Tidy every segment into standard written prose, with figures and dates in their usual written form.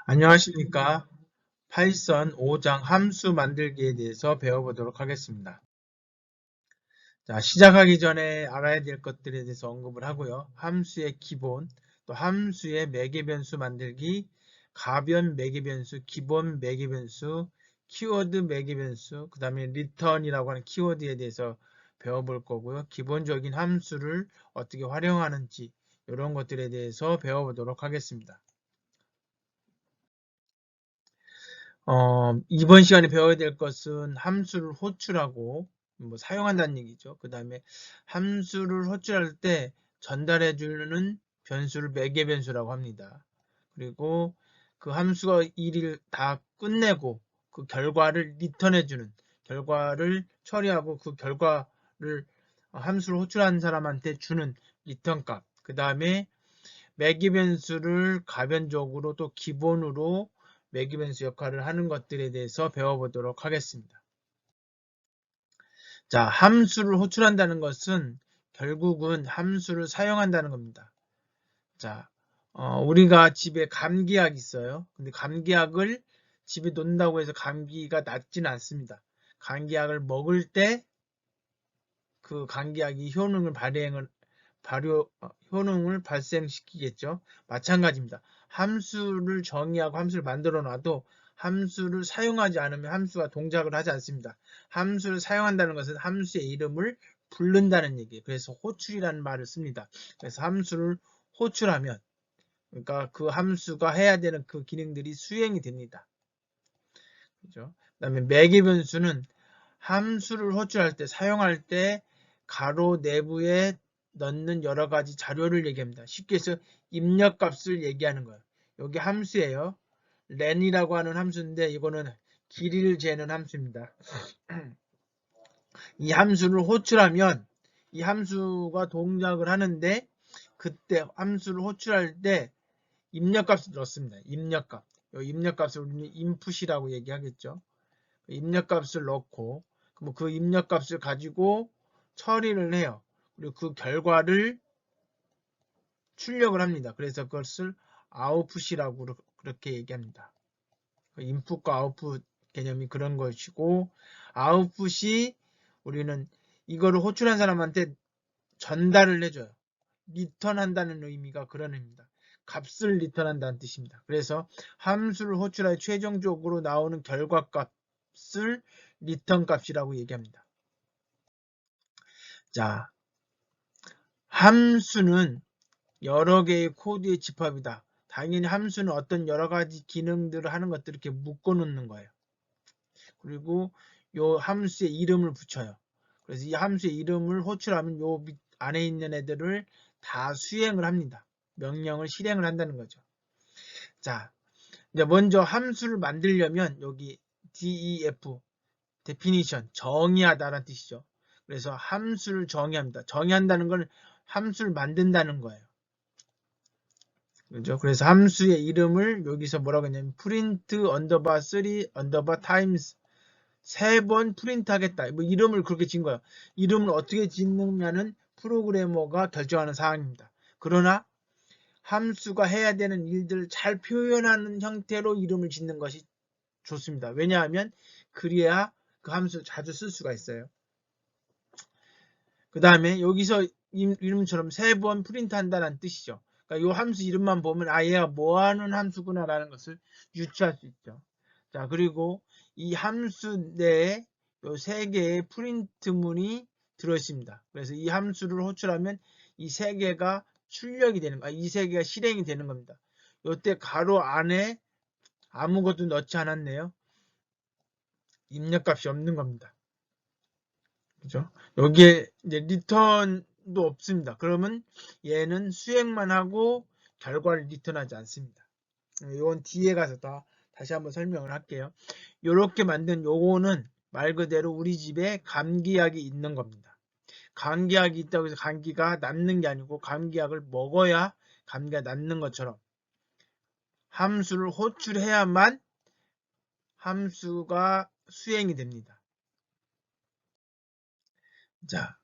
안녕하십니까. 파이썬 5장 함수 만들기에 대해서 배워보도록 하겠습니다. 자, 시작하기 전에 알아야 될 것들에 대해서 언급을 하고요. 함수의 기본, 또 함수의 매개변수 만들기, 가변 매개변수, 기본 매개변수, 키워드 매개변수, 그 다음에 return이라고 하는 키워드에 대해서 배워볼 거고요. 기본적인 함수를 어떻게 활용하는지 이런 것들에 대해서 배워보도록 하겠습니다. 이번 시간에 배워야 될 것은 함수를 호출하고 사용한다는 얘기죠. 그 다음에 함수를 호출할 때 전달해주는 변수를 매개변수라고 합니다. 그리고 그 함수가 일을 다 끝내고 그 결과를 리턴해주는, 결과를 처리하고 그 결과를 함수를 호출한 사람한테 주는 리턴 값. 그 다음에 매개변수를 가변적으로 또 기본으로 매개변수 역할을 하는 것들에 대해서 배워보도록 하겠습니다. 자, 함수를 호출한다는 것은 결국은 함수를 사용한다는 겁니다. 자, 우리가 집에 감기약 있어요. 근데 감기약을 집에 놓는다고 해서 감기가 낫지는 않습니다. 감기약을 먹을 때 그 감기약이 효능을 발생시키겠죠. 마찬가지입니다. 함수를 정의하고 함수를 만들어 놔도 함수를 사용하지 않으면 함수가 동작을 하지 않습니다. 함수를 사용한다는 것은 함수의 이름을 부른다는 얘기예요. 그래서 호출이라는 말을 씁니다. 그래서 함수를 호출하면, 그러니까 그 함수가 해야 되는 그 기능들이 수행이 됩니다. 그죠? 그다음에 매개변수는 함수를 호출할 때, 사용할 때 가로 내부에 넣는 여러 가지 자료를 얘기합니다. 쉽게 해서 입력값을 얘기하는 거예요. 여기 함수예요. len이라고 하는 함수인데 이거는 길이를 재는 함수입니다. 이 함수를 호출하면 이 함수가 동작을 하는데 그때 함수를 호출할 때 입력값을 넣습니다. 입력값. 이 입력값을 우리는 input이라고 얘기하겠죠. 입력값을 넣고 그 입력값을 가지고 처리를 해요. 그리고 그 결과를 출력을 합니다. 그래서 그것을 아웃풋이라고 그렇게 얘기합니다. 인풋과 아웃풋 개념이 그런 것이고, 아웃풋이 우리는 이거를 호출한 사람한테 전달을 해줘요. 리턴한다는 의미가 그런 의미입니다. 값을 리턴한다는 뜻입니다. 그래서 함수를 호출하여 최종적으로 나오는 결과값을 리턴 값이라고 얘기합니다. 자, 함수는 여러 개의 코드의 집합이다. 당연히 함수는 어떤 여러 가지 기능들을 하는 것들을 이렇게 묶어 놓는 거예요. 그리고 이 함수의 이름을 붙여요. 그래서 이 함수의 이름을 호출하면 요 안에 있는 애들을 다 수행을 합니다. 명령을 실행을 한다는 거죠. 자, 이제 먼저 함수를 만들려면 여기 def, definition, 정의하다라는 뜻이죠. 그래서 함수를 정의합니다. 정의한다는 건 함수를 만든다는 거예요. 그죠? 그래서 함수의 이름을 여기서 뭐라고 했냐면 print underbar 3 underbar times 3번 프린트 하겠다. 뭐 이름을 그렇게 지은 거예요. 이름을 어떻게 짓느냐는 프로그래머가 결정하는 사항입니다. 그러나 함수가 해야 되는 일들을 잘 표현하는 형태로 이름을 짓는 것이 좋습니다. 왜냐하면 그래야 그 함수를 자주 쓸 수가 있어요. 그 다음에 여기서 이름처럼 3번 프린트 한다는 뜻이죠. 그러니까 이 함수 이름만 보면 얘가 뭐하는 함수구나 라는 것을 유추할 수 있죠. 자, 그리고 이 함수 내에 이 3개의 프린트문이 들어있습니다. 그래서 이 함수를 호출하면 이 3개가 출력이 되는 거야. 이 3개가 실행이 되는 겁니다. 이때 가로 안에 아무것도 넣지 않았네요. 입력값이 없는 겁니다. 그죠? 여기에 이제 리턴도 없습니다. 그러면 얘는 수행만 하고 결과를 리턴하지 않습니다. 이건 뒤에 가서 다시 한번 설명을 할게요. 이렇게 만든 요거는 말 그대로 우리 집에 감기약이 있는 겁니다. 감기약이 있다고 해서 감기가 낫는 게 아니고 감기약을 먹어야 감기가 낫는 것처럼 함수를 호출해야만 함수가 수행이 됩니다. 자,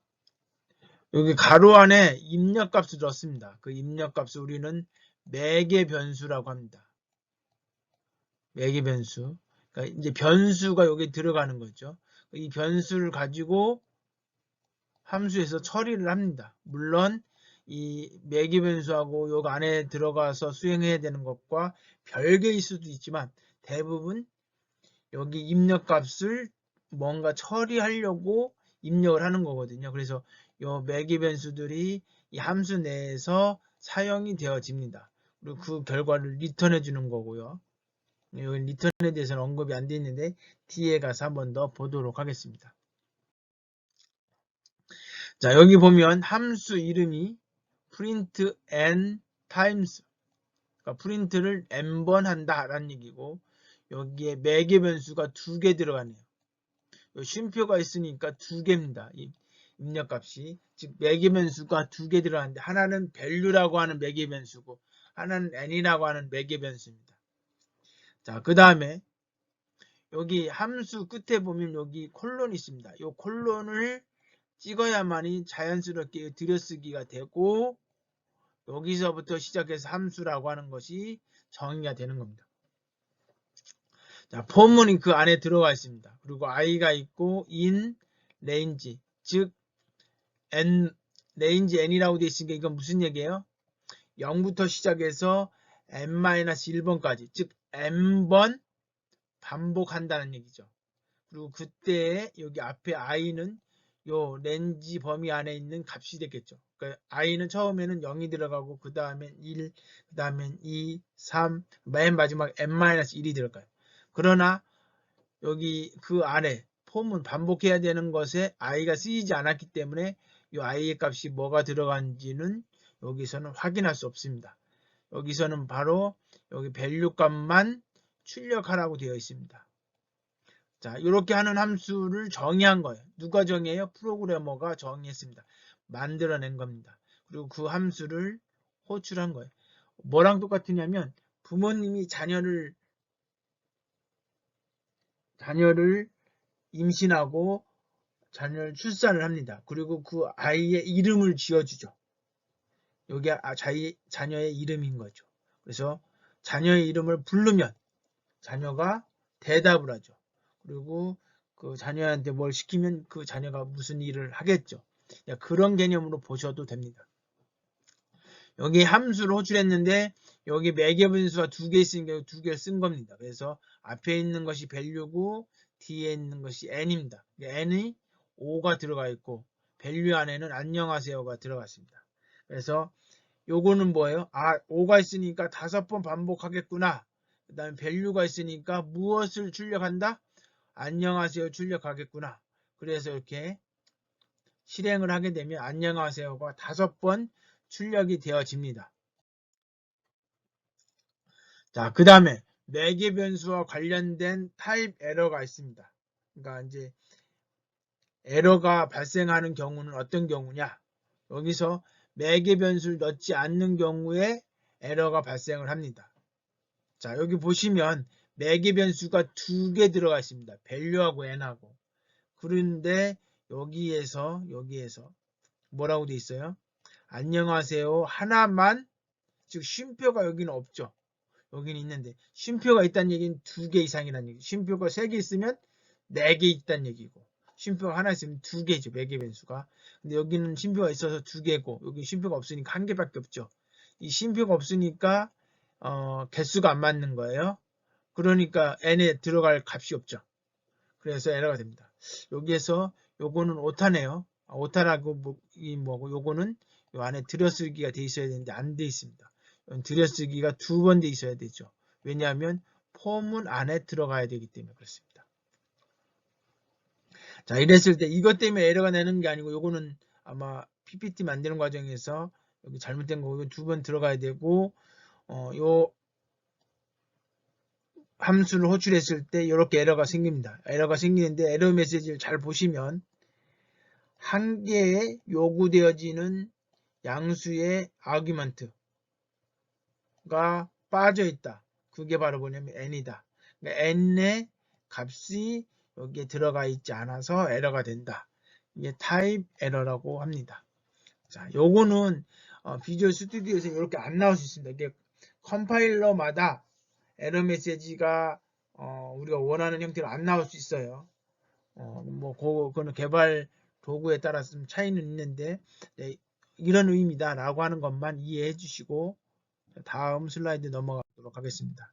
여기 가로 안에 입력값을 넣습니다. 그 입력값을 우리는 매개 변수라고 합니다. 매개 변수. 그러니까 이제 변수가 여기 들어가는 거죠. 이 변수를 가지고 함수에서 처리를 합니다. 물론 이 매개 변수하고 요 안에 들어가서 수행해야 되는 것과 별개일 수도 있지만 대부분 여기 입력값을 뭔가 처리하려고 입력을 하는 거거든요. 그래서 요 매개 변수들이 이 함수 내에서 사용이 되어집니다. 그리고 그 결과를 리턴해 주는 거고요. 여기 리턴에 대해서는 언급이 안 돼 있는데 뒤에 가서 한 번 더 보도록 하겠습니다. 자, 여기 보면 함수 이름이 print n times, 그러니까 프린트를 n번 한다라는 얘기고, 여기에 매개 변수가 2개 들어가네요. 쉼표가 있으니까 2개입니다. 이 입력값이. 즉 매개 변수가 2개 들어가는데 하나는 value라고 하는 매개 변수고 하나는 n이라고 하는 매개 변수입니다. 자, 그 다음에 여기 함수 끝에 보면 여기 콜론이 있습니다. 이 콜론을 찍어야만이 자연스럽게 들여쓰기가 되고 여기서부터 시작해서 함수라고 하는 것이 정의가 되는 겁니다. 자, 포문이 그 안에 들어가 있습니다. 그리고 i가 있고 in range, 즉 n range n이라고 되어 있으니까 이건 무슨 얘기예요? 0부터 시작해서 n-1번까지, 즉 n번 반복한다는 얘기죠. 그리고 그때 여기 앞에 i는 요 렌지 범위 안에 있는 값이 되겠죠. 그러니까 i는 처음에는 0이 들어가고 그 다음엔 1, 그 다음엔 2, 3, 맨 마지막 n-1이 들어가요. 그러나 여기 그 안에 폼은 반복해야 되는 것에 i가 쓰이지 않았기 때문에 이 i의 값이 뭐가 들어간지는 여기서는 확인할 수 없습니다. 여기서는 바로 여기 value 값만 출력하라고 되어 있습니다. 자, 이렇게 하는 함수를 정의한 거예요. 누가 정의해요? 프로그래머가 정의했습니다. 만들어낸 겁니다. 그리고 그 함수를 호출한 거예요. 뭐랑 똑같으냐면 부모님이 자녀를 임신하고 자녀를 출산을 합니다. 그리고 그 아이의 이름을 지어주죠. 여기 자녀의 이름인 거죠. 그래서 자녀의 이름을 부르면 자녀가 대답을 하죠. 그리고 그 자녀한테 뭘 시키면 그 자녀가 무슨 일을 하겠죠. 그런 개념으로 보셔도 됩니다. 여기 함수를 호출했는데 여기 매개 변수가 2개 있으니까 2개를 쓴 겁니다. 그래서 앞에 있는 것이 value고 뒤에 있는 것이 n입니다. n이 5가 들어가 있고 value 안에는 안녕하세요가 들어갔습니다. 그래서 요거는 뭐예요? 5가 있으니까 5번 반복하겠구나. 그 다음에 value가 있으니까 무엇을 출력한다? 안녕하세요 출력하겠구나. 그래서 이렇게 실행을 하게 되면 안녕하세요가 5번 출력이 되어집니다. 자, 그 다음에 매개 변수와 관련된 타입 에러가 있습니다. 그러니까 이제 에러가 발생하는 경우는 어떤 경우냐? 여기서 매개 변수를 넣지 않는 경우에 에러가 발생을 합니다. 자, 여기 보시면 매개 변수가 2개 들어가 있습니다. value하고 n하고. 그런데 여기에서 뭐라고 돼 있어요? 안녕하세요 하나만, 즉 쉼표가 여기는 없죠. 여기는 있는데 쉼표가 있다는 얘기는 2개 이상이라는 얘기. 쉼표가 3개 있으면 4개 있다는 얘기고 쉼표가 하나 있으면 2개죠. 매개 변수가. 근데 여기는 쉼표가 있어서 2개고 여기 쉼표가 없으니까 1개밖에 없죠. 이 쉼표가 없으니까 개수가 안 맞는 거예요. 그러니까 n에 들어갈 값이 없죠. 그래서 에러가 됩니다. 여기에서 요거는 오타네요. 오타라고 뭐고 요거는 요 안에 들여쓰기가 돼 있어야 되는데 안 돼 있습니다. 들여쓰기가 2번 돼 있어야 되죠. 왜냐하면 폼은 안에 들어가야 되기 때문에 그렇습니다. 자, 이랬을 때 이것 때문에 에러가 나는 게 아니고 요거는 아마 PPT 만드는 과정에서 여기 잘못된 거고 2번 들어가야 되고 요 함수를 호출했을 때 이렇게 에러가 생깁니다. 에러가 생기는데 에러 메시지를 잘 보시면 한 개의 요구되어지는 양수의 아규먼트가 빠져 있다. 그게 바로 뭐냐면 n이다. 그러니까 n의 값이 여기에 들어가 있지 않아서 에러가 된다. 이게 타입 에러라고 합니다. 자, 요거는 비주얼 스튜디오에서 이렇게 안 나올 수 있습니다. 이게 컴파일러마다 에러 메시지가 우리가 원하는 형태로 안 나올 수 있어요. 그거는 개발 도구에 따라서 좀 차이는 있는데, 네, 이런 의미다 라고 하는 것만 이해해 주시고 다음 슬라이드 넘어가도록 하겠습니다.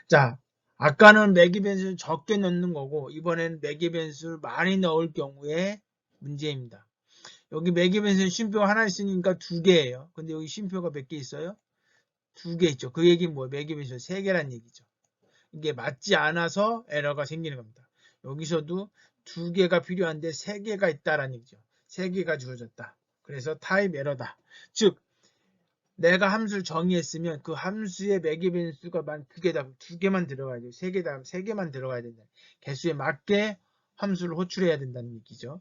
자, 아까는 매개 변수를 적게 넣는 거고 이번에는 매개 변수를 많이 넣을 경우에 문제입니다. 여기 매개 변수는 쉼표가 하나 있으니까 2개예요. 근데 여기 쉼표가 몇 개 있어요? 2개 있죠. 그 얘기는 뭐예요? 매개 변수가 3개란 얘기죠. 이게 맞지 않아서 에러가 생기는 겁니다. 여기서도 2개가 필요한데 3개가 있다라는 얘기죠. 3개가 주어졌다. 그래서 타입 에러다. 즉 내가 함수를 정의했으면 그 함수의 매개 변수가 2개만 들어가야 돼요. 3개만 들어가야 된다. 개수에 맞게 함수를 호출해야 된다는 얘기죠.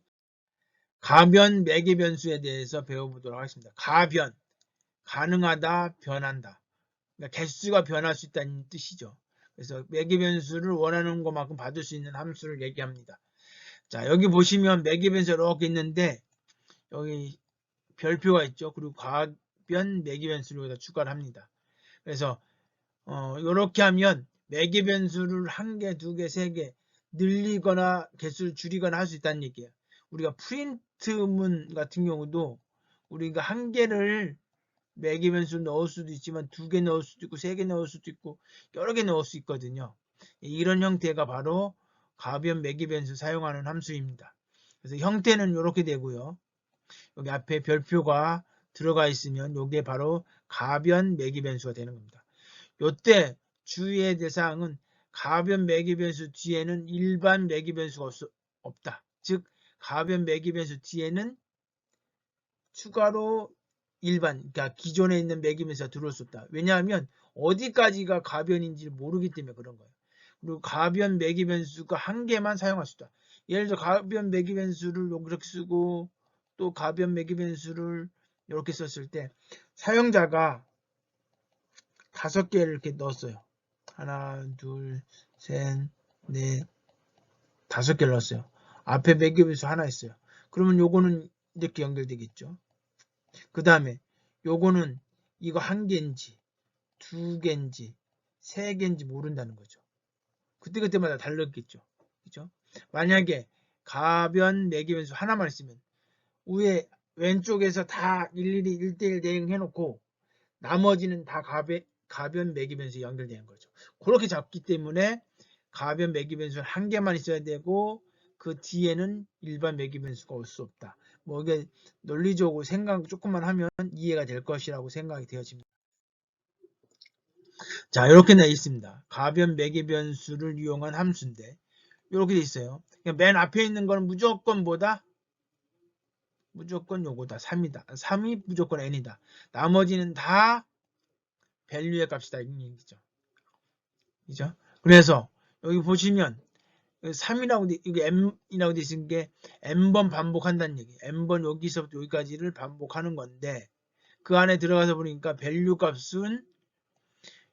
가변 매개 변수에 대해서 배워보도록 하겠습니다. 가변, 가능하다, 변한다. 그러니까 개수가 변할 수 있다는 뜻이죠. 그래서 매개 변수를 원하는 것만큼 받을 수 있는 함수를 얘기합니다. 자, 여기 보시면 매개 변수가 이렇게 있는데 여기 별표가 있죠. 그리고 가변 매개 변수를 여기다 추가를 합니다. 그래서 이렇게 하면 매개 변수를 1개, 2개, 3개 늘리거나 개수를 줄이거나 할 수 있다는 얘기예요. 우리가 프린트문 같은 경우도 우리가 1개를 매개 변수 넣을 수도 있지만 2개 넣을 수도 있고 3개 넣을 수도 있고 여러 개 넣을 수 있거든요. 이런 형태가 바로 가변 매개 변수 사용하는 함수입니다. 그래서 형태는 이렇게 되고요. 여기 앞에 별표가 들어가 있으면 이게 바로 가변 매개 변수가 되는 겁니다. 이때 주의의 대상은 가변 매개 변수 뒤에는 일반 매개 변수가 없다. 즉 가변 매개 변수 뒤에는 추가로 일반, 그러니까 기존에 있는 매개 변수가 들어올 수 없다. 왜냐하면 어디까지가 가변인지 모르기 때문에 그런 거예요. 그리고 가변 매개 변수가 1개만 사용할 수 있다. 예를 들어 가변 매개 변수를 이렇게 쓰고 또 가변 매개 변수를 이렇게 썼을 때 사용자가 5개를 이렇게 넣었어요. 하나, 둘, 셋, 넷, 5개를 넣었어요. 앞에 매개 변수 하나 있어요. 그러면 요거는 이렇게 연결되겠죠. 그 다음에 요거는 이거 1개인지 2개인지 3개인지 모른다는 거죠. 그때그때마다 다르겠죠. 그죠? 만약에 가변 매개 변수 하나만 있으면 위에 왼쪽에서 다 일일이 1대1 대응해놓고 나머지는 다 가변 매개 변수에 연결되는 거죠. 그렇게 잡기 때문에 가변 매개 변수는 1개만 있어야 되고 그 뒤에는 일반 매개 변수가 올 수 없다. 이게 논리적으로 생각 조금만 하면 이해가 될 것이라고 생각이 되어집니다. 자, 이렇게 되어 있습니다. 가변 매개 변수를 이용한 함수인데 이렇게 되어 있어요. 맨 앞에 있는 거는 무조건 뭐다? 무조건 요거다. 3이다. 3이 무조건 n이다. 나머지는 다 밸류의 값이다. 이 얘기죠. 그죠? 그래서 여기 보시면 3이라고 이게 m이라고 되어 있는 게 n번 반복한다는 얘기. n번 여기서부터 여기까지를 반복하는 건데 그 안에 들어가서 보니까 밸류 값은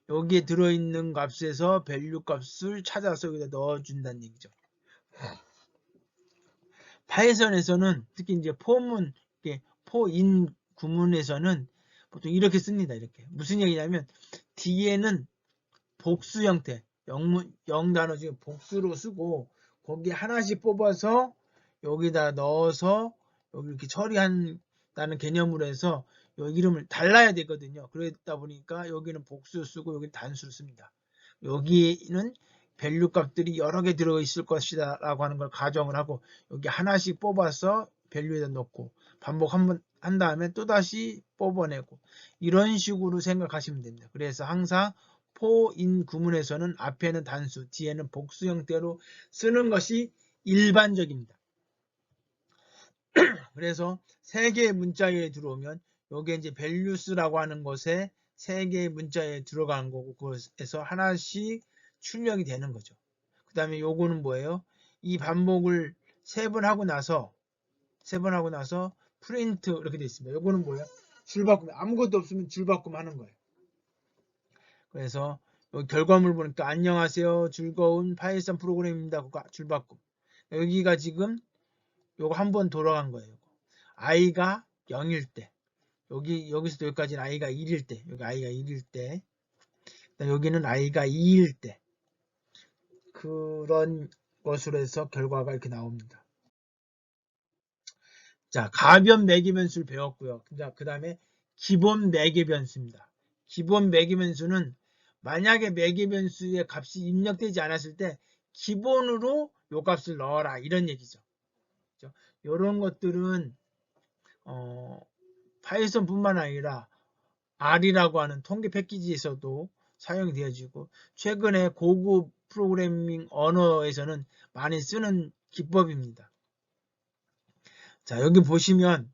여기에 들어있는 값에서 밸류 값을 찾아서 여기다 넣어준다는 얘기죠. 파이썬에서는 특히 이제 포문, 포인 구문에서는 보통 이렇게 씁니다. 이렇게 무슨 얘기냐면 뒤에는 복수 형태, 영단어 중에 복수로 쓰고 거기 하나씩 뽑아서 여기다 넣어서 여기 이렇게 처리한다는 개념으로 해서 이 이름을 달라야 되거든요. 그러다 보니까 여기는 복수 쓰고 여기는 단수를 씁니다. 여기는 밸류 값들이 여러 개 들어있을 것이다 라고 하는 걸 가정을 하고 여기 하나씩 뽑아서 밸류에다 넣고 반복 한번 한 다음에 또다시 뽑아내고 이런 식으로 생각하시면 됩니다. 그래서 항상 포인 구문에서는 앞에는 단수, 뒤에는 복수 형태로 쓰는 것이 일반적입니다. 그래서 3개의 문자에 들어오면 여기에 이제 values라고 하는 것에 3개의 문자에 들어가는 거고 그것에서 하나씩 출력이 되는 거죠. 그 다음에 요거는 뭐예요? 이 반복을 3번 하고 나서 프린트 이렇게 되어 있습니다. 요거는 뭐예요? 줄바꿈, 아무것도 없으면 줄바꿈 하는 거예요. 그래서 여기 결과물 보니까 안녕하세요. 즐거운 파이썬 프로그램입니다. 그거 줄바꿈. 여기가 지금 요거 한번 돌아간 거예요. i가 0일 때 여기서 여기까지는 i가 1일 때 여기 i가 1일 때 여기는 i가 2일 때 그런 것으로 해서 결과가 이렇게 나옵니다. 자, 가변 매개 변수를 배웠고요. 그 다음에 기본 매개 변수입니다. 기본 매개 변수는 만약에 매개 변수의 값이 입력되지 않았을 때 기본으로 요 값을 넣어라 이런 얘기죠. 이런 것들은 파이썬뿐만 아니라 R이라고 하는 통계 패키지에서도 사용이 되어지고 최근에 고급 프로그래밍 언어에서는 많이 쓰는 기법입니다. 자, 여기 보시면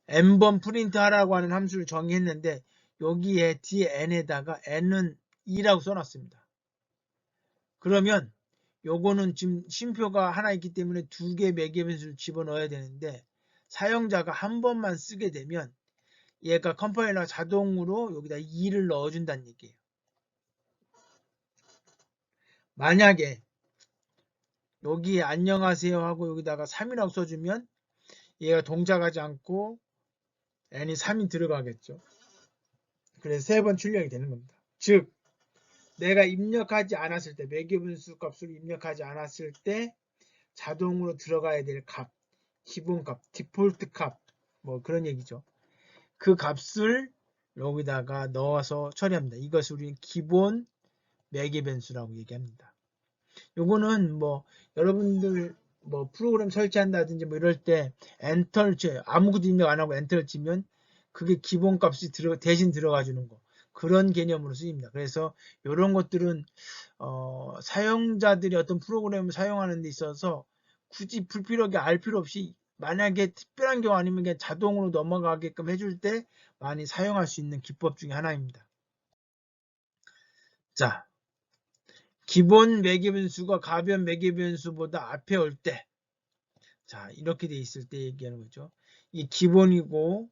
n번 프린트 하라고 하는 함수를 정의했는데 여기에 뒤에 n에다가 n은 2라고 써놨습니다. 그러면 요거는 지금 쉼표가 하나 있기 때문에 두 개의 매개 변수를 집어넣어야 되는데 사용자가 한 번만 쓰게 되면 얘가 컴파일러가 자동으로 여기다 2를 넣어준다는 얘기예요. 만약에 여기에 안녕하세요 하고 여기다가 3이라고 써주면 얘가 동작하지 않고 n이 3이 들어가겠죠. 그래서 3번 출력이 되는 겁니다. 즉 내가 입력하지 않았을 때 매개분수 값을 입력하지 않았을 때 자동으로 들어가야 될 값, 기본값, 디폴트 값, 뭐 그런 얘기죠. 그 값을 여기다가 넣어서 처리합니다. 이것을 우리는 기본 매개변수라고 얘기합니다. 요거는 뭐 여러분들 뭐 프로그램 설치한다든지 뭐 이럴 때 엔터를 쳐요. 아무것도 입력 안 하고 엔터를 치면 그게 기본값이 대신 들어가 주는 거. 그런 개념으로 쓰입니다. 그래서 이런 것들은 사용자들이 어떤 프로그램을 사용하는 데 있어서 굳이 불필요하게 알 필요 없이 만약에 특별한 경우 아니면 그냥 자동으로 넘어가게끔 해줄 때 많이 사용할 수 있는 기법 중에 하나입니다. 자, 기본 매개변수가 가변 매개변수보다 앞에 올 때, 자, 이렇게 돼 있을 때 얘기하는 거죠. 이 기본이고,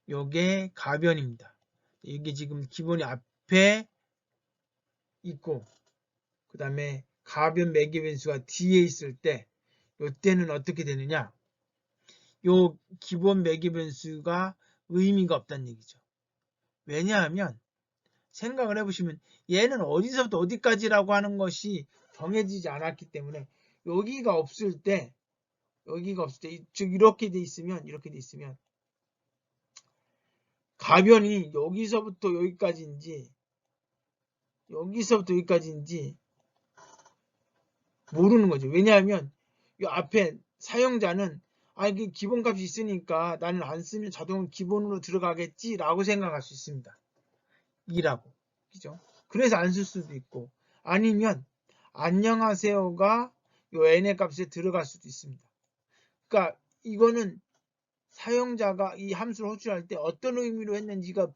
요게 가변입니다. 이게 지금 기본이 앞에 있고, 그 다음에 가변 매개변수가 뒤에 있을 때, 요때는 어떻게 되느냐? 요 기본 매개변수가 의미가 없다는 얘기죠. 왜냐하면, 생각을 해보시면, 얘는 어디서부터 어디까지라고 하는 것이 정해지지 않았기 때문에, 여기가 없을 때, 즉 이렇게 돼 있으면 가변이 여기서부터 여기까지인지 모르는 거죠. 왜냐하면 이 앞에 사용자는 이게 기본값이 있으니까 나는 안 쓰면 자동으로 기본으로 들어가겠지라고 생각할 수 있습니다. 2라고. 그죠? 그래서 안 쓸 수도 있고 아니면 안녕하세요가 요 n의 값에 들어갈 수도 있습니다. 그러니까 이거는 사용자가 이 함수를 호출할 때 어떤 의미로 했는지가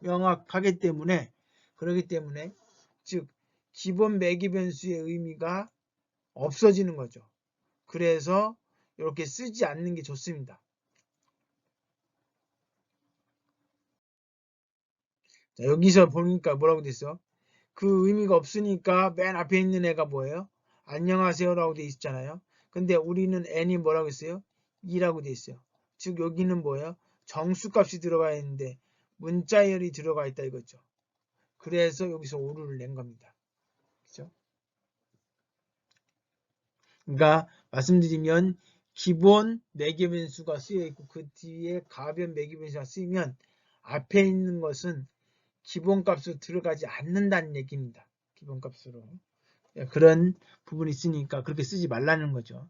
불명확하기 때문에 그렇기 때문에 즉 기본 매개 변수의 의미가 없어지는 거죠. 그래서 이렇게 쓰지 않는 게 좋습니다. 자, 여기서 보니까 뭐라고 됐어? 그 의미가 없으니까 맨 앞에 있는 애가 뭐예요? 안녕하세요라고 돼 있잖아요. 근데 우리는 n이 뭐라고 했어요? 2라고 돼 있어요. 즉 여기는 뭐예요? 정수값이 들어가 있는데 문자열이 들어가 있다 이거죠. 그래서 여기서 오류를 낸 겁니다. 그죠? 그러니까 말씀드리면 기본 매개변수가 쓰여 있고 그 뒤에 가변 매개변수가 쓰이면 앞에 있는 것은 기본값으로 들어가지 않는다는 얘기입니다. 기본값으로. 그런 부분이 있으니까 그렇게 쓰지 말라는 거죠.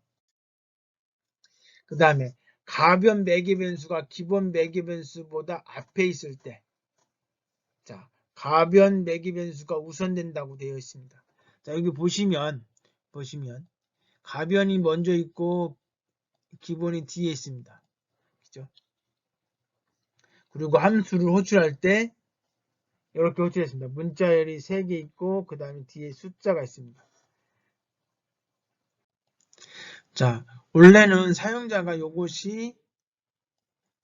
그 다음에 가변 매개변수가 기본 매개변수보다 앞에 있을 때, 자, 가변 매개변수가 우선된다고 되어 있습니다. 자, 여기 보시면 가변이 먼저 있고 기본이 뒤에 있습니다. 그죠? 그리고 함수를 호출할 때 이렇게 호출했습니다. 문자열이 3개 있고 그 다음에 뒤에 숫자가 있습니다. 자, 원래는 사용자가 이것이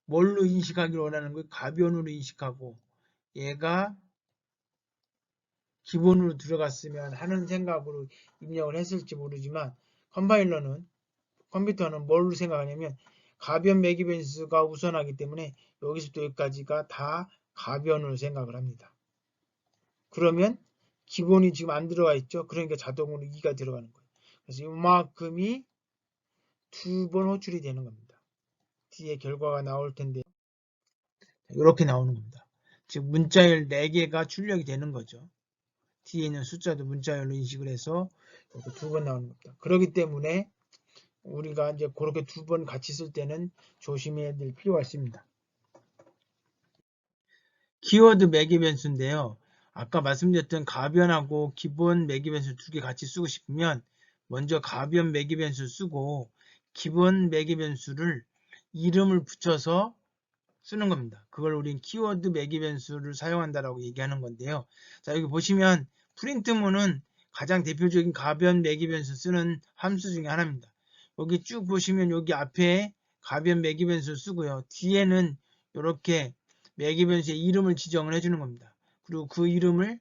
뭘로 인식하기를 원하는 거예요? 가변으로 인식하고 얘가 기본으로 들어갔으면 하는 생각으로 입력을 했을지 모르지만 컴퓨터는 뭘로 생각하냐면 가변 매개 변수가 우선하기 때문에 여기서부터 여기까지가 다 가변으로 생각을 합니다. 그러면 기본이 지금 안 들어가 있죠. 그러니까 자동으로 2가 들어가는 거예요. 그래서 이만큼이 2번 호출이 되는 겁니다. 뒤에 결과가 나올 텐데 이렇게 나오는 겁니다. 즉 문자열 4개가 출력이 되는 거죠. 뒤에 있는 숫자도 문자열로 인식을 해서 이렇게 2번 나오는 겁니다. 그렇기 때문에 우리가 이제 그렇게 2번 같이 쓸 때는 조심해야 될 필요가 있습니다. 키워드 매개 변수인데요. 아까 말씀드렸던 가변하고 기본 매개 변수 2개 같이 쓰고 싶으면 먼저 가변 매개 변수 쓰고 기본 매개 변수를 이름을 붙여서 쓰는 겁니다. 그걸 우린 키워드 매개 변수를 사용한다라고 얘기하는 건데요. 자, 여기 보시면 프린트문은 가장 대표적인 가변 매개 변수 쓰는 함수 중에 하나입니다. 여기 쭉 보시면 여기 앞에 가변 매개 변수 쓰고요. 뒤에는 이렇게 매개 변수의 이름을 지정을 해주는 겁니다. 그리고 그 이름을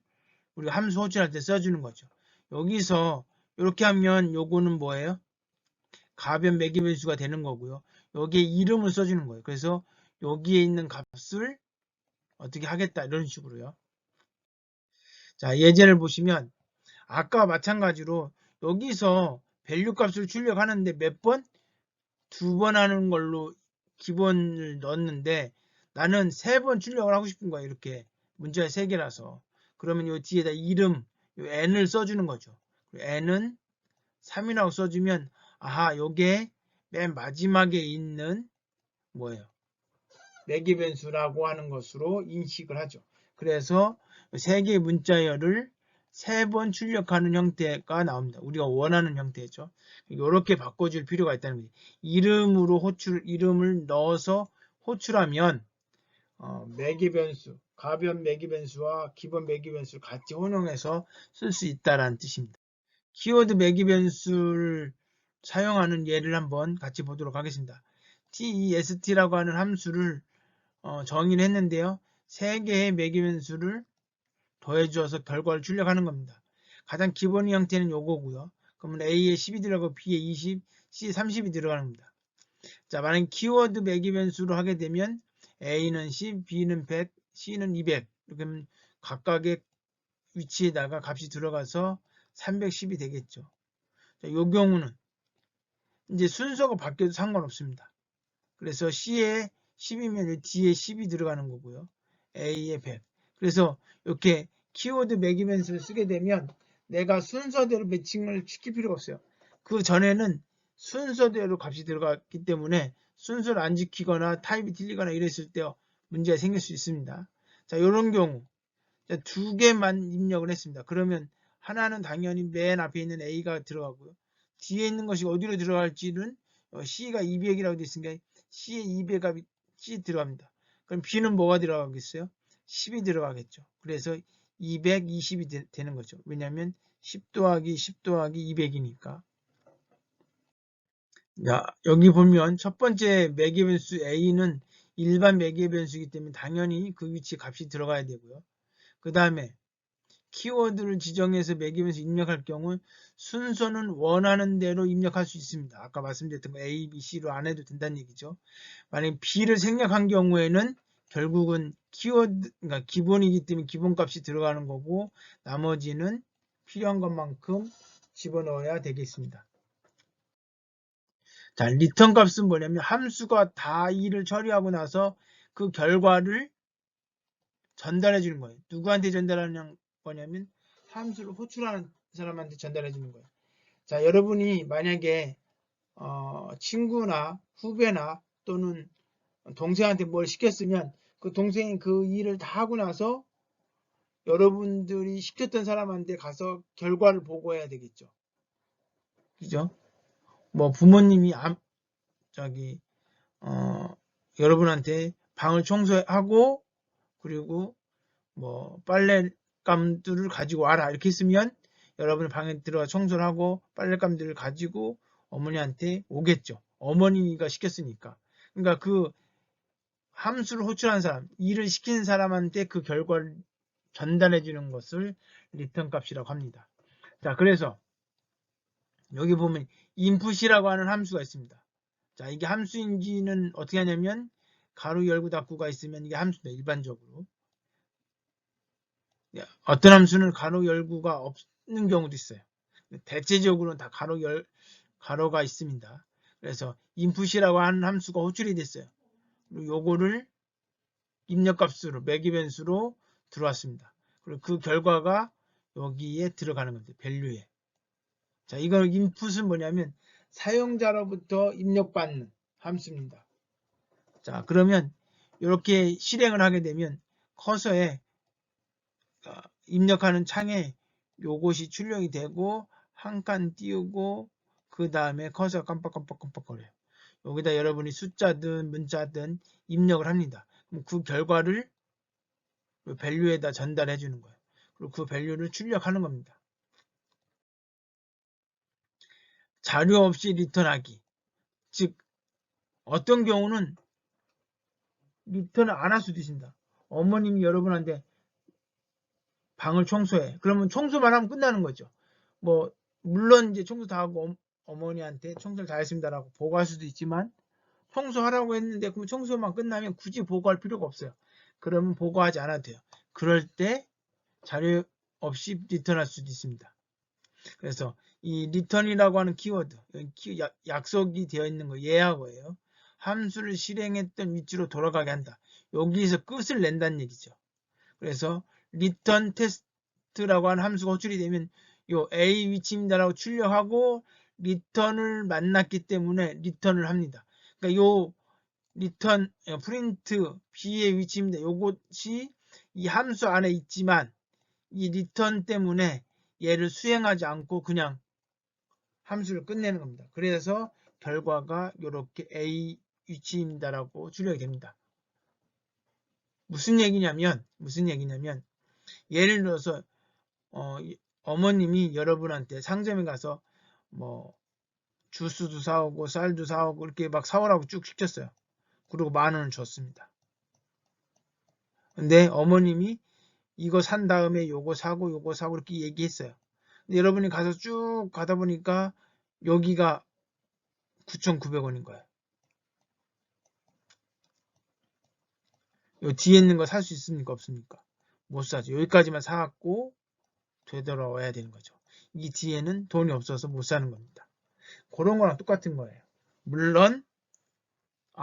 우리가 함수 호출할 때 써주는 거죠. 여기서 이렇게 하면 요거는 뭐예요? 가변 매개 변수가 되는 거고요. 여기에 이름을 써주는 거예요. 그래서 여기에 있는 값을 어떻게 하겠다 이런 식으로요. 자, 예제를 보시면 아까 마찬가지로 여기서 밸류 값을 출력하는데 몇 번? 2번 하는 걸로 기본을 넣었는데 나는 3번 출력을 하고 싶은 거야. 이렇게 문자가 3개라서 그러면 요 뒤에다 이름 요 n을 써주는 거죠. n은 3이라고 써주면 아하 요게 맨 마지막에 있는 뭐예요? 매개 변수라고 하는 것으로 인식을 하죠. 그래서 3개의 문자열을 3번 출력하는 형태가 나옵니다. 우리가 원하는 형태죠. 이렇게 바꿔줄 필요가 있다는 거죠. 이름을 넣어서 호출하면 매개 변수, 가변 매개 변수와 기본 매개 변수를 같이 혼용해서 쓸 수 있다는 뜻입니다. 키워드 매개 변수를 사용하는 예를 한번 같이 보도록 하겠습니다. test라고 하는 함수를 정의를 했는데요. 3개의 매개 변수를 더해주어서 결과를 출력하는 겁니다. 가장 기본 형태는 요거고요. 그러면 A에 10이 들어가고 B에 20, C에 30이 들어가는 겁니다. 자, 만약 키워드 매개 변수로 하게 되면 A는 10, B는 100, C는 200 이렇게 하면 각각의 위치에다가 값이 들어가서 310이 되겠죠. 자, 요 경우는 이제 순서가 바뀌어도 상관없습니다. 그래서 C에 10이면 D에 10이 들어가는 거고요. A에 100. 그래서 이렇게 키워드 매개 변수를 쓰게 되면 내가 순서대로 매칭을 시킬 필요가 없어요. 그 전에는 순서대로 값이 들어갔기 때문에 순서를 안 지키거나 타입이 틀리거나 이랬을 때 문제가 생길 수 있습니다. 자, 이런 경우 2개만 입력을 했습니다. 그러면 하나는 당연히 맨 앞에 있는 A가 들어가고요. 뒤에 있는 것이 어디로 들어갈지는 C가 200이라고 되어 있으니까 C에 200이 C 들어갑니다. 그럼 B는 뭐가 들어가겠어요? 10이 들어가겠죠. 그래서 220이 되는 거죠. 왜냐하면 10 더하기 10 더하기 200이니까. 자, 여기 보면 첫 번째 매개 변수 A는 일반 매개 변수이기 때문에 당연히 그 위치에 값이 들어가야 되고요. 그 다음에 키워드를 지정해서 매개 변수 입력할 경우 순서는 원하는 대로 입력할 수 있습니다. 아까 말씀드렸던 거 A, B, C로 안 해도 된다는 얘기죠. 만약 B를 생략한 경우에는 결국은 키워드, 그러니까 기본이기 때문에 기본값이 들어가는 거고 나머지는 필요한 것만큼 집어넣어야 되겠습니다. 자, 리턴 값은 뭐냐면 함수가 다 일을 처리하고 나서 그 결과를 전달해 주는 거예요. 누구한테 전달하는 거냐면 함수를 호출하는 사람한테 전달해 주는 거예요. 자, 여러분이 만약에 친구나 후배나 또는 동생한테 뭘 시켰으면 그 동생이 그 일을 다 하고 나서 여러분들이 시켰던 사람한테 가서 결과를 보고해야 되겠죠. 그죠? 뭐 부모님이 여러분한테 방을 청소하고 그리고 뭐 빨랫감들을 가지고 와라 이렇게 했으면 여러분 방에 들어가 청소를 하고 빨랫감들을 가지고 어머니한테 오겠죠. 어머니가 시켰으니까. 그러니까 그 함수를 호출한 사람, 일을 시키는 사람한테 그 결과를 전달해 주는 것을 리턴 값이라고 합니다. 자, 그래서 여기 보면 input이라고 하는 함수가 있습니다. 자, 이게 함수인지는 어떻게 하냐면 가로 열고 닫고가 있으면 이게 함수입니다. 일반적으로. 어떤 함수는 가로 열구가 없는 경우도 있어요. 대체적으로는 다 가로가 있습니다. 그래서 input이라고 하는 함수가 호출이 됐어요. 그리고 요거를 입력값으로 매기변수로 들어왔습니다. 그리고 그 결과가 여기에 들어가는 겁니다. 밸류에. 자, 이거 input은 뭐냐면 사용자로부터 입력받는 함수입니다. 자, 그러면 이렇게 실행을 하게 되면 커서에 입력하는 창에 요것이 출력이 되고 한 칸 띄우고 그 다음에 커서가 깜빡깜빡거려요. 여기다 여러분이 숫자든 문자든 입력을 합니다. 그럼 그 결과를 밸류에다 전달해 주는 거예요. 그리고 그 밸류를 출력하는 겁니다. 자료 없이 리턴하기. 즉 어떤 경우는 리턴을 안 할 수도 있습니다. 어머님이 여러분한테 방을 청소해. 그러면 청소만 하면 끝나는 거죠. 뭐 물론 이제 청소 다 하고 어머니한테 청소를 다 했습니다라고 보고할 수도 있지만 청소하라고 했는데 그럼 청소만 끝나면 굳이 보고할 필요가 없어요. 그러면 보고하지 않아도 돼요. 그럴 때 자료 없이 리턴할 수도 있습니다. 그래서 이 return이라고 하는 키워드, 약속이 되어 있는 거 예하고예요. 함수를 실행했던 위치로 돌아가게 한다. 여기에서 끝을 낸다는 얘기죠. 그래서 return test라고 하는 함수가 호출이 되면 요 A 위치입니다라고 출력하고 return을 만났기 때문에 return을 합니다. 그러니까 요 return print B의 위치입니다. 요것이 이 함수 안에 있지만 이 return 때문에 얘를 수행하지 않고 그냥 함수를 끝내는 겁니다. 그래서 결과가 이렇게 A 위치입니다라고 출력이 됩니다. 무슨 얘기냐면 예를 들어서 어머님이 여러분한테 상점에 가서 뭐 주스도 사오고 쌀도 사오고 이렇게 막 사오라고 쭉 시켰어요. 그리고 10,000원을 줬습니다. 근데 어머님이 이거 산 다음에 요거 사고 이렇게 얘기했어요. 근데 여러분이 가서 쭉 가다 보니까 여기가 9,900원인 거예요. 요 뒤에 있는 거 살 수 있습니까? 없습니까? 못 사죠. 여기까지만 사갖고 되돌아와야 되는 거죠. 이 뒤에는 돈이 없어서 못 사는 겁니다. 그런 거랑 똑같은 거예요. 물론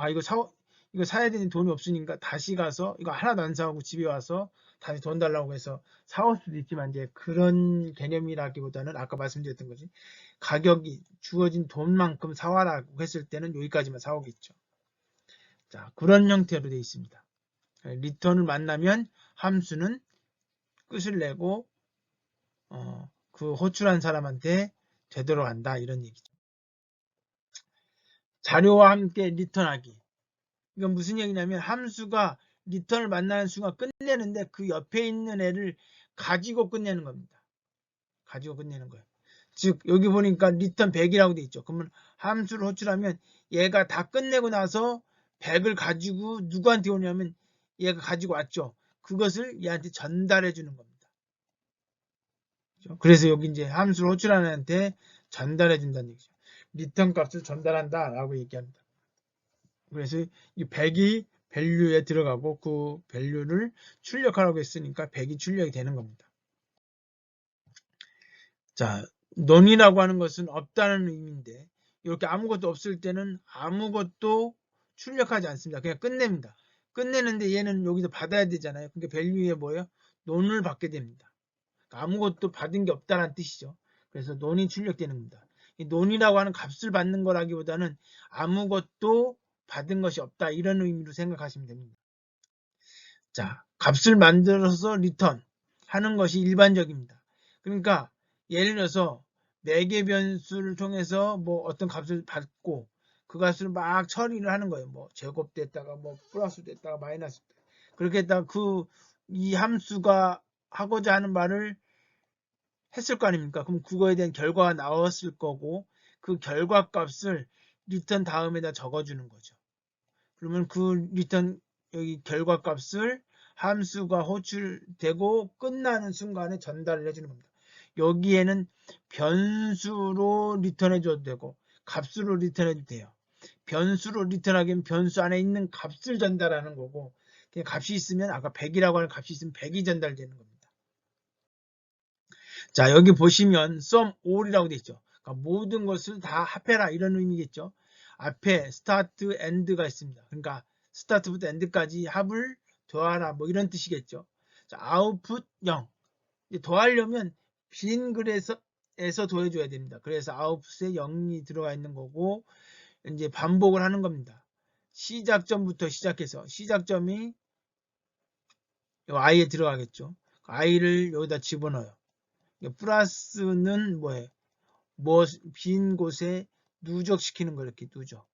이거 사야 되는 돈이 없으니까 다시 가서 이거 하나도 안 사고 집에 와서 다시 돈 달라고 해서 사올 수도 있지만 이제 그런 개념이라기보다는 아까 말씀드렸던 거지 가격이 주어진 돈만큼 사와라고 했을 때는 여기까지만 사오겠죠. 자, 그런 형태로 되어 있습니다. 리턴을 만나면 함수는 끝을 내고 그 호출한 사람한테 되돌아간다 이런 얘기죠. 자료와 함께 리턴하기. 이건 무슨 얘기냐면 함수가 리턴을 만나는 순간 끝내는데 그 옆에 있는 애를 가지고 끝내는 겁니다. 가지고 끝내는 거예요. 즉 여기 보니까 리턴 100이라고 돼 있죠. 그러면 함수를 호출하면 얘가 다 끝내고 나서 100을 가지고 누구한테 오냐면 얘가 가지고 왔죠. 그것을 얘한테 전달해 주는 겁니다. 그래서 여기 이제 함수를 호출하는 애한테 전달해 준다는 얘기죠. 리턴 값을 전달한다 라고 얘기합니다. 그래서 이 100이 밸류에 들어가고 그 밸류를 출력하라고 했으니까 100이 출력이 되는 겁니다. 자, 논이라고 하는 것은 없다는 의미인데 이렇게 아무것도 없을 때는 아무것도 출력하지 않습니다. 그냥 끝냅니다. 끝내는데 얘는 여기서 받아야 되잖아요. 그러니까 밸류에 뭐예요? 논을 받게 됩니다. 그러니까 아무것도 받은 게 없다는 뜻이죠. 그래서 논이 출력되는 겁니다. 이 논이라고 하는 값을 받는 거라기보다는 아무것도 받은 것이 없다 이런 의미로 생각하시면 됩니다. 자, 값을 만들어서 리턴 하는 것이 일반적입니다. 그러니까 예를 들어서 매개 변수를 통해서 뭐 어떤 값을 받고 그 값을 막 처리를 하는 거예요. 뭐 제곱됐다가 뭐 플러스 됐다가 마이너스 됐다가. 그렇게 했다가 이 함수가 하고자 하는 말을 했을 거 아닙니까? 그럼 그거에 대한 결과가 나왔을 거고 그 결과 값을 리턴 다음에다 적어주는 거죠. 그러면 그 리턴 여기 결과 값을 함수가 호출되고 끝나는 순간에 전달을 해주는 겁니다. 여기에는 변수로 리턴해 줘도 되고 값으로 리턴해도 돼요. 변수로 리턴하기엔 변수 안에 있는 값을 전달하는 거고 그냥 값이 있으면 아까 100이라고 하는 값이 있으면 100이 전달되는 겁니다. 자, 여기 보시면 sum all이라고 되어 있죠. 그러니까 모든 것을 다 합해라 이런 의미겠죠. 앞에 start, end가 있습니다. 그러니까 start부터 end까지 합을 더하라 뭐 이런 뜻이겠죠. 자, output 0. 더하려면 빈 글에서 더해줘야 됩니다. 그래서 output에 0이 들어가 있는 거고 이제 반복을 하는 겁니다. 시작점부터 시작해서 시작점이 i에 들어가겠죠. i를 여기다 집어넣어요. 플러스는 뭐예요? 빈 곳에 누적시키는 거 이렇게 누적.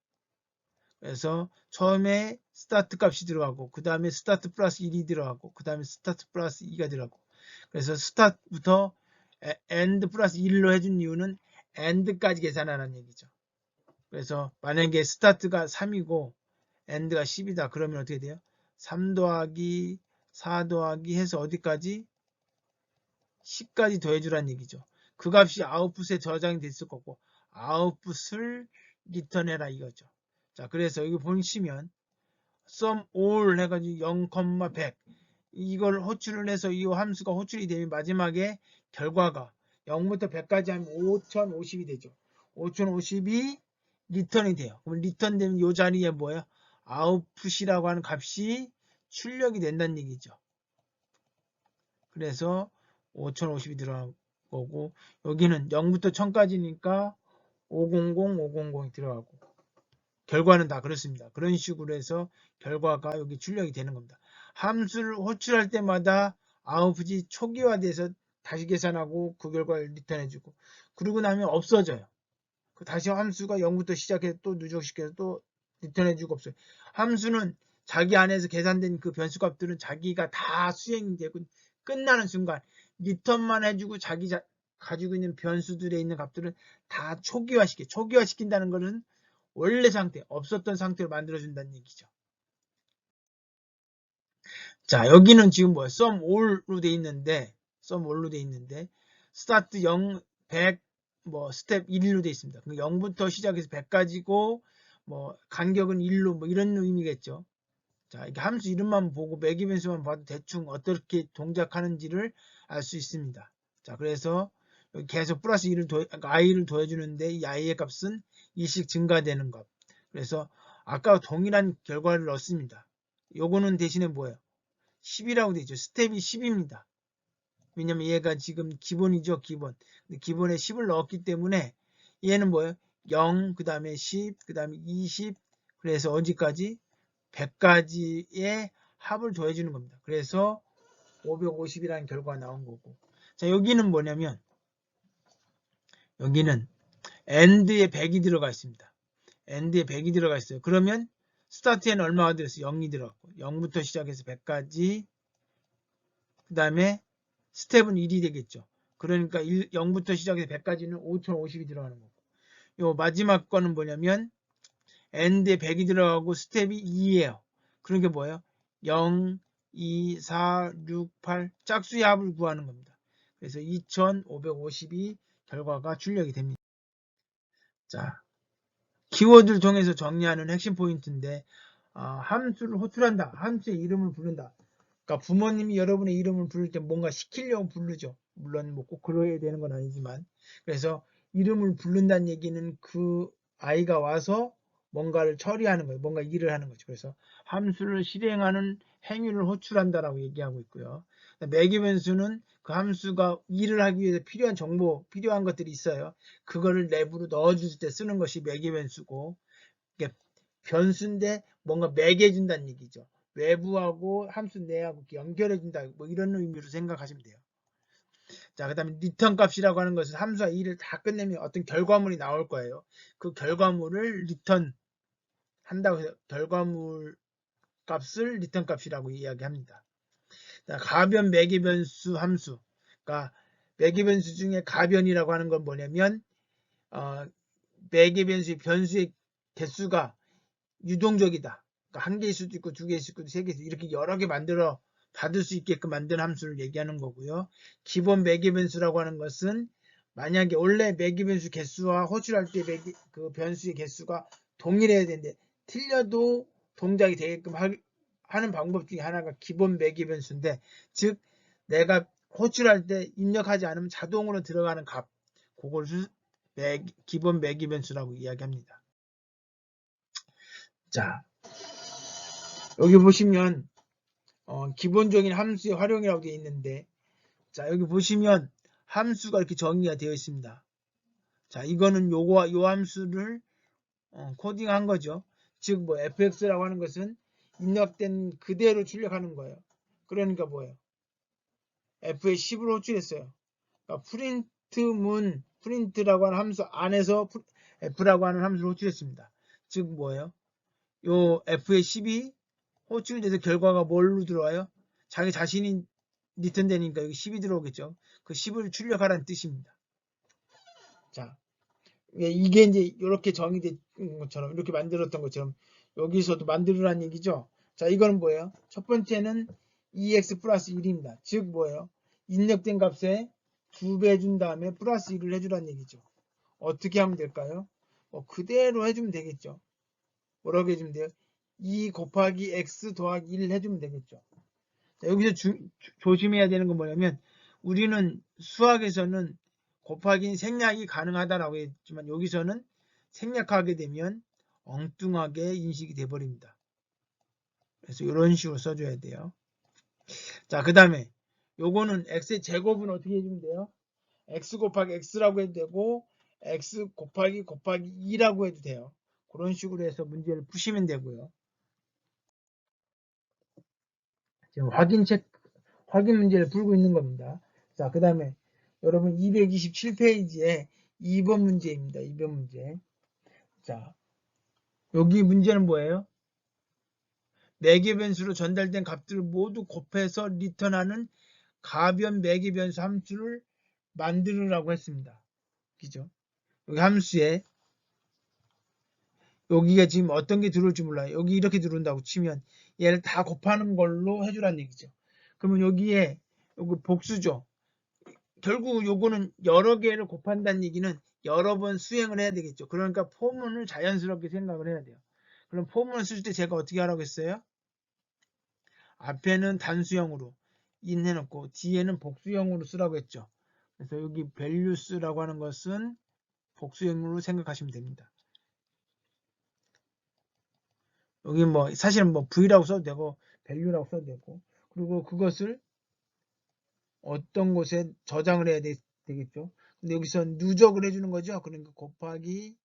그래서 처음에 스타트 값이 들어가고 그 다음에 스타트 플러스 1이 들어가고 그 다음에 스타트 플러스 2가 들어가고 그래서 스타트부터 end 플러스 1로 해준 이유는 end까지 계산하라는 얘기죠. 그래서 만약에 스타트가 3이고 end가 10이다 그러면 어떻게 돼요? 3 더하기 4 더하기 해서 어디까지? 10까지 더해주라는 얘기죠. 그 값이 아웃풋에 저장이 됐을 거고 아웃풋을 리턴해라 이거죠. 자, 그래서 여기 보시면 sum all 해가지고 0,100 이걸 호출을 해서 이 함수가 호출이 되면 마지막에 결과가 0부터 100까지 하면 5050이 되죠. 5050이 리턴이 돼요. 그럼 리턴 되면 이 자리에 뭐예요? 아웃풋이라고 하는 값이 출력이 된다는 얘기죠. 그래서 5050이 들어간 거고 여기는 0부터 1000까지니까 500, 500이 들어가고 결과는 다 그렇습니다. 그런 식으로 해서 결과가 여기 출력이 되는 겁니다. 함수를 호출할 때마다 아웃풋이 초기화돼서 다시 계산하고 그 결과를 리턴해주고 그러고 나면 없어져요. 다시 함수가 0부터 시작해서 또 누적시켜서 또 리턴해주고 없어요. 함수는 자기 안에서 계산된 그 변수값들은 자기가 다 수행이 되고 끝나는 순간 리턴만 해주고 자기 가지고 있는 변수들에 있는 값들은 다 초기화시킨다는 것은 원래 상태, 없었던 상태로 만들어준다는 얘기죠. 자, 여기는 지금 뭐야? sum all로 돼 있는데, start 0, 100, 스텝 1로 돼 있습니다. 0부터 시작해서 100까지고, 간격은 1로, 이런 의미겠죠. 자, 이게 함수 이름만 보고 매기 변수만 봐도 대충 어떻게 동작하는지를 알 수 있습니다. 자, 그래서 여기 계속 플러스 1을 i를 더해주는데 이 i의 값은 2씩 증가되는 것. 그래서 아까 동일한 결과를 넣습니다. 요거는 대신에 뭐예요? 10이라고 되어 있죠. 스텝이 10입니다. 왜냐면 얘가 지금 기본이죠. 기본에 10을 넣었기 때문에 얘는 뭐예요? 0, 그 다음에 10, 그 다음에 20, 그래서 어디까지? 100까지의 합을 더해주는 겁니다. 그래서 550이라는 결과가 나온 거고. 자, 여기는 뭐냐면, 여기는 end에 100이 들어가 있습니다. end에 100이 들어가 있어요. 그러면 스타트에는 얼마가 들었어요? 0이 들어갔고 0부터 시작해서 100까지 그 다음에 스텝은 1이 되겠죠. 그러니까 0부터 시작해서 100까지는 5050이 들어가는 거고 요 마지막 거는 뭐냐면 end에 100이 들어가고 스텝이 2예요. 그런 게 뭐예요? 0, 2, 4, 6, 8 짝수의 합을 구하는 겁니다. 그래서 2550이 결과가 출력이 됩니다. 자, 키워드를 통해서 정리하는 핵심 포인트인데 함수를 호출한다. 함수의 이름을 부른다. 그러니까 부모님이 여러분의 이름을 부를 때 뭔가 시키려고 부르죠. 물론 꼭 그러야 되는 건 아니지만 그래서 이름을 부른다는 얘기는 그 아이가 와서 뭔가를 처리하는 거예요. 뭔가 일을 하는 거죠. 그래서 함수를 실행하는 행위를 호출한다라고 얘기하고 있고요. 매기 변수는 그 함수가 일을 하기 위해서 필요한 것들이 있어요. 그거를 내부로 넣어줄 때 쓰는 것이 매기 변수고 변수인데 뭔가 매겨준다는 얘기죠. 외부하고 함수 내하고 연결해준다. 이런 의미로 생각하시면 돼요. 자, 그 다음에 리턴 값이라고 하는 것은 함수와 일을 다 끝내면 어떤 결과물이 나올 거예요. 그 결과물을 리턴 한다고 해서 결과물 값을 리턴 값이라고 이야기합니다. 자, 가변 매개 변수 함수. 그러니까 매개 변수 중에 가변이라고 하는 건 뭐냐면 매개 변수의 개수가 유동적이다. 그러니까 한 개일 수도 있고 두 개일 수도 있고 세 개일 수도 있고 이렇게 여러 개 만들어 받을 수 있게끔 만든 함수를 얘기하는 거고요. 기본 매개 변수라고 하는 것은 만약에 원래 매개 변수 개수와 호출할 때 그 변수의 개수가 동일해야 되는데 틀려도 동작이 되게끔 하는 방법 중에 하나가 기본 매개 변수인데 즉 내가 호출할 때 입력하지 않으면 자동으로 들어가는 값, 그걸 기본 매개 변수라고 이야기합니다. 자, 여기 보시면 기본적인 함수의 활용이라고 되어 있는데, 자, 여기 보시면 함수가 이렇게 정의가 되어 있습니다. 자, 이거는 요 함수를 코딩한 거죠. 즉, 뭐 fx라고 하는 것은 입력된 그대로 출력하는 거예요. 그러니까 뭐예요? f의 10을 호출했어요. 그러니까 프린트라고 하는 함수 안에서 f라고 하는 함수를 호출했습니다. 즉 뭐예요? 요 f의 10이 호출돼서 결과가 뭘로 들어와요? 자기 자신이 리턴 되니까 여기 10이 들어오겠죠. 그 10을 출력하라는 뜻입니다. 자, 이게 이제 이렇게 정의된 것처럼, 이렇게 만들었던 것처럼 여기서도 만들으라는 얘기죠. 자, 이거는 뭐예요? 첫 번째는 EX 플러스 1입니다. 즉 뭐예요? 입력된 값에 2배 준 다음에 플러스 1을 해주라는 얘기죠. 어떻게 하면 될까요? 그대로 해주면 되겠죠. 뭐라고 해주면 돼요? 2 곱하기 X 더하기 1 해주면 되겠죠. 자, 여기서 조심해야 되는 건 뭐냐면, 우리는 수학에서는 곱하기 생략이 가능하다라고 했지만, 여기서는 생략하게 되면 엉뚱하게 인식이 돼버립니다. 그래서 이런 식으로 써줘야 돼요. 자, 그 다음에 요거는 x의 제곱은 어떻게 해주면 돼요? x 곱하기 x라고 해도 되고, x 곱하기 2라고 해도 돼요. 그런 식으로 해서 문제를 푸시면 되고요. 지금 확인 문제를 풀고 있는 겁니다. 자, 그 다음에 여러분 227페이지에 2번 문제입니다. 2번 문제. 자, 여기 문제는 뭐예요? 매개 변수로 전달된 값들을 모두 곱해서 리턴하는 가변 매개 변수 함수를 만들으라고 했습니다. 그죠? 여기 함수에 여기가 지금 어떤 게 들어올지 몰라요. 여기 이렇게 들어온다고 치면 얘를 다 곱하는 걸로 해주라는 얘기죠. 그러면 여기에 여기 복수죠. 결국 요거는 여러 개를 곱한다는 얘기는 여러 번 수행을 해야 되겠죠. 그러니까 포문을 자연스럽게 생각을 해야 돼요. 그럼 포문을 쓸 때 제가 어떻게 하라고 했어요? 앞에는 단수형으로 인해놓고 뒤에는 복수형으로 쓰라고 했죠. 그래서 여기 values라고 하는 것은 복수형으로 생각하시면 됩니다. 여기 뭐 사실은 뭐 v라고 써도 되고 value라고 써도 되고, 그리고 그것을 어떤 곳에 저장을 해야 되겠죠. 근데 여기서 누적을 해주는 거죠. 그러니까 곱하기는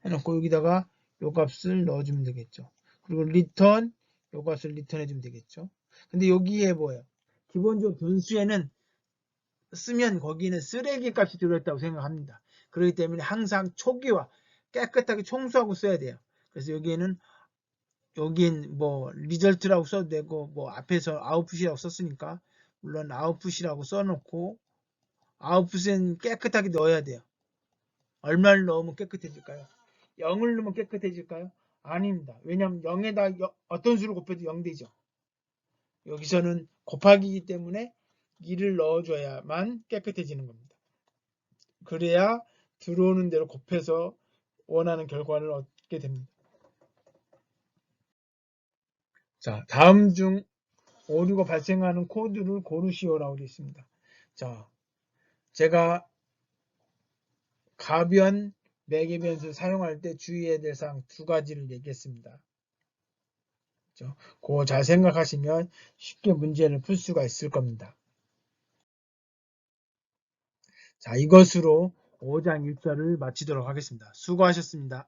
해놓고 여기다가 요 값을 넣어주면 되겠죠. 그리고 리턴, 요 값을 리턴해주면 되겠죠. 근데 여기에 뭐예요? 기본적으로 변수에는 쓰면 거기는 쓰레기 값이 들어있다고 생각합니다. 그렇기 때문에 항상 초기화, 깨끗하게 청소하고 써야 돼요. 그래서 여기는 뭐 리절트라고 써도 되고, 뭐 앞에서 아웃풋이라고 썼으니까 물론 아웃풋이라고 써놓고, 아웃풋은 깨끗하게 넣어야 돼요. 얼마를 넣으면 깨끗해질까요? 0을 넣으면 깨끗해질까요? 아닙니다. 왜냐하면 0에다 어떤 수를 곱해도 0 되죠. 여기서는 곱하기이기 때문에 2를 넣어줘야만 깨끗해지는 겁니다. 그래야 들어오는 대로 곱해서 원하는 결과를 얻게 됩니다. 자, 다음 중 오류가 발생하는 코드를 고르시오라고 되어 있습니다. 자, 제가 가변 매개 변수 사용할 때 주의해야 될 사항 두 가지를 얘기했습니다. 그거 잘 생각하시면 쉽게 문제를 풀 수가 있을 겁니다. 자, 이것으로 5장 1절을 마치도록 하겠습니다. 수고하셨습니다.